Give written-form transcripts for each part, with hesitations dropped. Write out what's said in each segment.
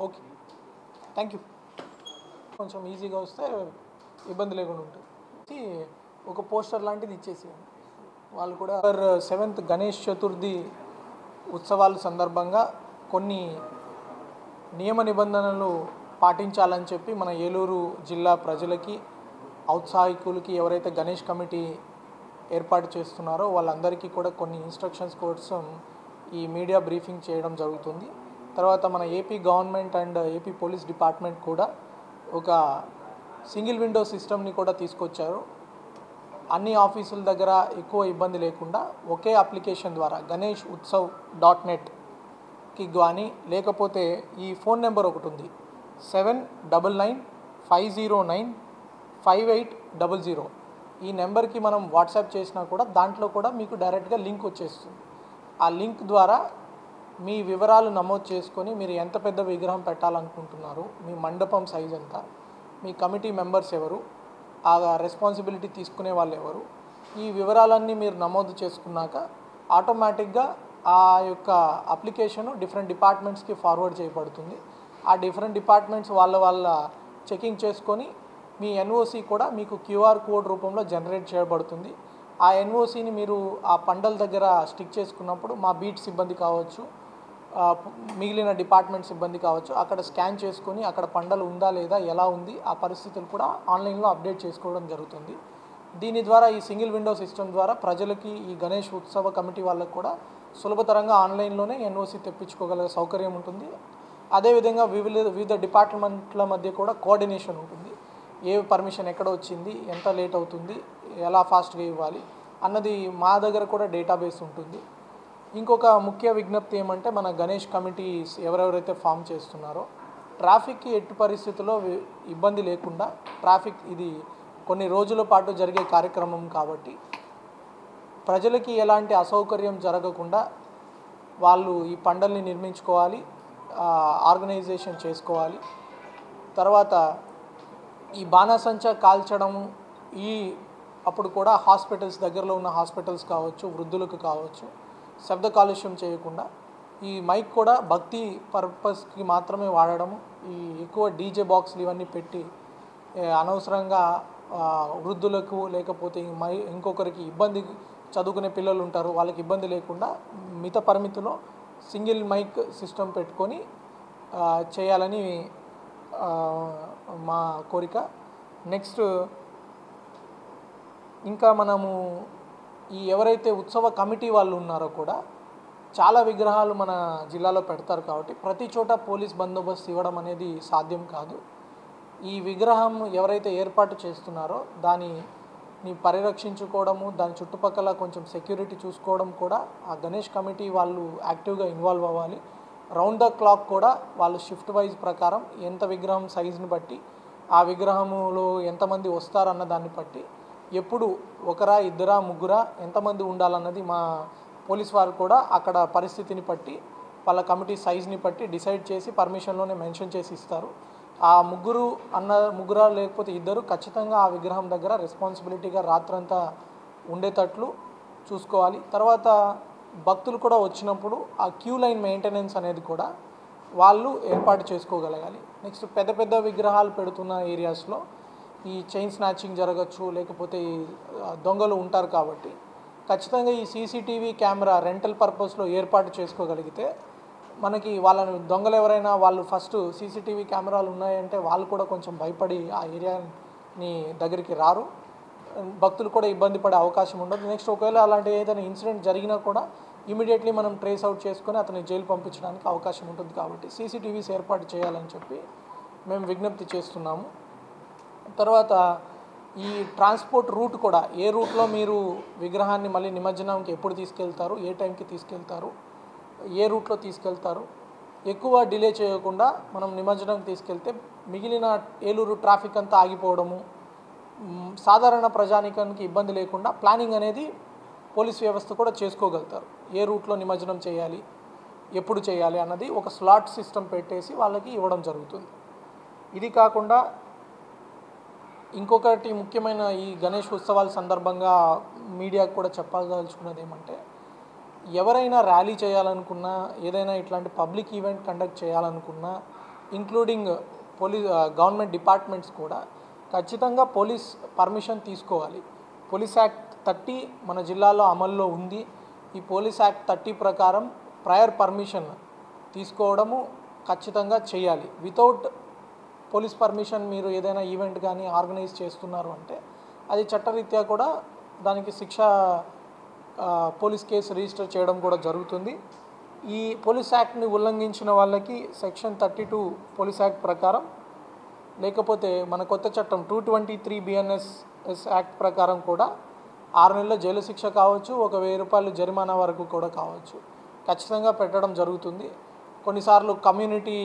Okay, thank you. కొంచెం ఈజీగా వస్తే ఇబ్బంది లేకుండా ఉంటుంది. ఒక పోస్టర్ లాంటిది ఇచ్చేసేయండి. వాళ్ళు కూడా 7th గణేష్ చతుర్థి ఉత్సవాల సందర్భంగా కొన్ని నియమ నిబంధనలు పాటించాలని చెప్పి మన ఏలూరు జిల్లా ప్రజలకి, ఔత్సాహికులకి, ఎవరైతే గణేష్ కమిటీ ఏర్పాటు చేస్తున్నారో వాళ్ళందరికీ కూడా కొన్ని ఇన్స్ట్రక్షన్స్ కోసం ఈ మీడియా బ్రీఫింగ్ చేయడం జరుగుతుంది. తర్వాత మన AP government and AP police department కూడా ఒక సింగిల్ విండో సిస్టమ్ని కూడా తీసుకొచ్చారు. అన్ని ఆఫీసుల దగ్గర ఎక్కువ ఇబ్బంది లేకుండా ఒకే అప్లికేషన్ ద్వారా ganeshutsav.net కానీ లేకపోతే ఈ ఫోన్ నెంబర్ ఒకటి ఉంది 7995095800. ఈ నెంబర్కి మనం వాట్సాప్ చేసినా కూడా దాంట్లో కూడా మీకు డైరెక్ట్గా లింక్ వచ్చేస్తుంది. ఆ లింక్ ద్వారా మీ వివరాలు నమోదు చేసుకొని మీరు ఎంత పెద్ద విగ్రహం పెట్టాలనుకుంటున్నారు, మీ మండపం సైజ్ ఎంత, మీ కమిటీ మెంబర్స్ ఎవరు, ఆ రెస్పాన్సిబిలిటీ తీసుకునే వాళ్ళు ఎవరు, ఈ వివరాలన్నీ మీరు నమోదు చేసుకున్నాక ఆటోమేటిక్గా ఆ యొక్క అప్లికేషను డిఫరెంట్ డిపార్ట్మెంట్స్కి ఫార్వర్డ్ చేయబడుతుంది. ఆ డిఫరెంట్ డిపార్ట్మెంట్స్ వాళ్ళ చెకింగ్ చేసుకొని మీ ఎన్ఓసి కూడా మీకు క్యూఆర్ కోడ్ రూపంలో జనరేట్ చేయబడుతుంది. ఆ ఎన్ఓసిని మీరు ఆ పండల దగ్గర స్టిక్ చేసుకున్నప్పుడు మా బీట్ సిబ్బంది కావచ్చు, మిగిలిన డిపార్ట్మెంట్ సిబ్బంది కావచ్చు, అక్కడ స్కాన్ చేసుకొని అక్కడ పండలు ఉందా లేదా, ఎలా ఉంది, ఆ పరిస్థితులు కూడా ఆన్లైన్లో అప్డేట్ చేసుకోవడం జరుగుతుంది. దీని ద్వారా ఈ సింగిల్ విండో సిస్టమ్ ద్వారా ప్రజలకి, ఈ గణేష్ ఉత్సవ కమిటీ వాళ్ళకు కూడా సులభతరంగా ఆన్లైన్లోనే ఎన్ఓసి తెప్పించుకోగల సౌకర్యం ఉంటుంది. అదేవిధంగా వివిధ డిపార్ట్మెంట్ల మధ్య కూడా కోఆర్డినేషన్ ఉంటుంది. ఏ పర్మిషన్ ఎక్కడ వచ్చింది, ఎంత లేట్ అవుతుంది, ఎలా ఫాస్ట్గా ఇవ్వాలి అన్నది మా దగ్గర కూడా డేటాబేస్ ఉంటుంది. ఇంకొక ముఖ్య విజ్ఞప్తి ఏమంటే, మన గణేష్ కమిటీస్ ఎవరెవరైతే ఫామ్ చేస్తున్నారో ట్రాఫిక్కి ఎట్టి పరిస్థితుల్లో ఇబ్బంది లేకుండా, ట్రాఫిక్ ఇది కొన్ని రోజుల పాటు జరిగే కార్యక్రమం కాబట్టి ప్రజలకి ఎలాంటి అసౌకర్యం జరగకుండా వాళ్ళు ఈ పండల్ని నిర్మించుకోవాలి, ఆర్గనైజేషన్ చేసుకోవాలి. తర్వాత ఈ బాణాసంచా కాల్చడము అప్పుడు కూడా హాస్పిటల్స్, దగ్గరలో ఉన్న హాస్పిటల్స్ కావచ్చు, వృద్ధులకు కావచ్చు, శబ్ద కాలుష్యం చేయకుండా ఈ మైక్ కూడా భక్తి పర్పస్కి మాత్రమే వాడడము. ఈ ఎక్కువ డీజే బాక్స్లు ఇవన్నీ పెట్టి అనవసరంగా వృద్ధులకు లేకపోతే ఇంకొకరికి ఇబ్బంది, చదువుకునే పిల్లలు ఉంటారు, వాళ్ళకి ఇబ్బంది లేకుండా మిత పరిమితిలో సింగిల్ మైక్ సిస్టమ్ పెట్టుకొని చేయాలని మా కోరిక. నెక్స్ట్ ఇంకా మనము ఈ ఎవరైతే ఉత్సవ కమిటీ వాళ్ళు ఉన్నారో కూడా చాలా విగ్రహాలు మన జిల్లాలో పెడతారు కాబట్టి ప్రతి చోట పోలీస్ బందోబస్తు ఇవ్వడం అనేది సాధ్యం కాదు. ఈ విగ్రహం ఎవరైతే ఏర్పాటు చేస్తున్నారో దాన్ని పరిరక్షించుకోవడము, దాని చుట్టుపక్కల కొంచెం సెక్యూరిటీ చూసుకోవడం కూడా ఆ గణేష్ కమిటీ వాళ్ళు యాక్టివ్గా ఇన్వాల్వ్ అవ్వాలి. రౌండ్ ద క్లాక్ కూడా వాళ్ళు షిఫ్ట్ వైజ్ ప్రకారం ఎంత విగ్రహం సైజుని బట్టి, ఆ విగ్రహములో ఎంతమంది వస్తారన్న దాన్ని బట్టి, ఎప్పుడు ఒకరా, ఇద్దరా, ముగ్గురా, ఎంతమంది ఉండాలన్నది మా పోలీస్ వారు కూడా అక్కడ పరిస్థితిని బట్టి, వాళ్ళ కమిటీ సైజ్ని బట్టి డిసైడ్ చేసి పర్మిషన్లోనే మెన్షన్ చేసి ఇస్తారు. ఆ ముగ్గురా లేకపోతే ఇద్దరు ఖచ్చితంగా ఆ విగ్రహం దగ్గర రెస్పాన్సిబిలిటీగా రాత్రంతా ఉండేటట్లు చూసుకోవాలి. తర్వాత భక్తులు కూడా వచ్చినప్పుడు ఆ క్యూ లైన్ మెయింటెనెన్స్ అనేది కూడా వాళ్ళు ఏర్పాటు చేసుకోగలగాలి. నెక్స్ట్ పెద్ద పెద్ద విగ్రహాలు పెడుతున్న ఏరియాస్లో ఈ చైన్ స్నాచింగ్ జరగచ్చు, లేకపోతే దొంగలు ఉంటారు కాబట్టి ఖచ్చితంగా ఈ సీసీటీవీ కెమెరా రెంటల్ పర్పస్లో ఏర్పాటు చేసుకోగలిగితే మనకి వాళ్ళని దొంగలు ఎవరైనా వాళ్ళు ఫస్ట్ సీసీటీవీ కెమెరాలు ఉన్నాయంటే వాళ్ళు కూడా కొంచెం భయపడి ఆ ఏరియాని దగ్గరికి రారు, భక్తులు కూడా ఇబ్బంది పడే అవకాశం ఉండదు. నెక్స్ట్ ఒకవేళ అలాంటి ఏదైనా ఇన్సిడెంట్ జరిగినా కూడా ఇమీడియట్లీ మనం ట్రేస్ అవుట్ చేసుకొని అతన్ని జైలు పంపించడానికి అవకాశం ఉంటుంది. కాబట్టి సీసీటీవీస్ ఏర్పాటు చేయాలని చెప్పి మేము విజ్ఞప్తి చేస్తున్నాము. తర్వాత ఈ ట్రాన్స్పోర్ట్ రూట్ కూడా, ఏ రూట్లో మీరు విగ్రహాన్ని మళ్ళీ నిమజ్జనానికి ఎప్పుడు తీసుకెళ్తారు, ఏ టైంకి తీసుకెళ్తారు, ఏ రూట్లో తీసుకెళ్తారు, ఎక్కువ డిలే చేయకుండా మనం నిమజ్జనానికి తీసుకెళ్తే మిగిలిన ఏలూరు ట్రాఫిక్ అంతా ఆగిపోవడము, సాధారణ ప్రజానికానికి ఇబ్బంది లేకుండా ప్లానింగ్ అనేది పోలీస్ వ్యవస్థ కూడా చేసుకోగలుగుతారు. ఏ రూట్లో నిమజ్జనం చేయాలి, ఎప్పుడు చేయాలి అన్నది ఒక స్లాట్ సిస్టమ్ పెట్టేసి వాళ్ళకి ఇవ్వడం జరుగుతుంది. ఇది కాకుండా ఇంకొకటి ముఖ్యమైన ఈ గణేష్ ఉత్సవాల సందర్భంగా మీడియాకు కూడా చెప్పదలుచుకున్నది ఏమంటే, ఎవరైనా ర్యాలీ చేయాలనుకున్నా, ఏదైనా ఇట్లాంటి పబ్లిక్ ఈవెంట్ కండక్ట్ చేయాలనుకున్నా ఇంక్లూడింగ్ గవర్నమెంట్ డిపార్ట్మెంట్స్ కూడా ఖచ్చితంగా పోలీస్ పర్మిషన్ తీసుకోవాలి. పోలీస్ యాక్ట్ 30 మన జిల్లాలో అమల్లో ఉంది. ఈ పోలీస్ యాక్ట్ 30 ప్రకారం ప్రయర్ పర్మిషన్ తీసుకోవడము ఖచ్చితంగా చేయాలి. వితౌట్ పోలీస్ పర్మిషన్ మీరు ఏదైనా ఈవెంట్ కానీ ఆర్గనైజ్ చేస్తున్నారు అంటే అది చట్టరీత్యా కూడా దానికి శిక్ష, పోలీస్ కేసు రిజిస్టర్ చేయడం కూడా జరుగుతుంది. ఈ పోలీస్ యాక్ట్ని ఉల్లంఘించిన వాళ్ళకి సెక్షన్ 32 పోలీస్ యాక్ట్ ప్రకారం, లేకపోతే మన కొత్త చట్టం 223 BNS యాక్ట్ ప్రకారం కూడా 6 నెలల జైలు శిక్ష కావచ్చు, 1,000 రూపాయలు జరిమానా వరకు కూడా కావచ్చు, ఖచ్చితంగా పెట్టడం జరుగుతుంది. కొన్నిసార్లు కమ్యూనిటీ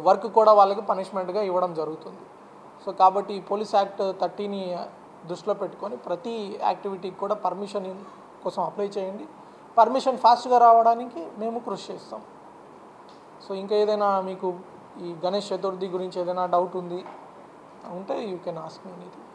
వర్క్ కూడా వాళ్ళకి పనిష్మెంట్గా ఇవ్వడం జరుగుతుంది. సో కాబట్టి పోలీస్ యాక్ట్ 30ని దృష్టిలో పెట్టుకొని ప్రతి యాక్టివిటీకి కూడా పర్మిషన్ కోసం అప్లై చేయండి. పర్మిషన్ ఫాస్ట్గా రావడానికి మేము కృషి చేస్తాం. సో ఇంకా ఏదైనా మీకు ఈ గణేష్ చతుర్థి గురించి ఏదైనా డౌట్ ఉంటే you can ask me anything.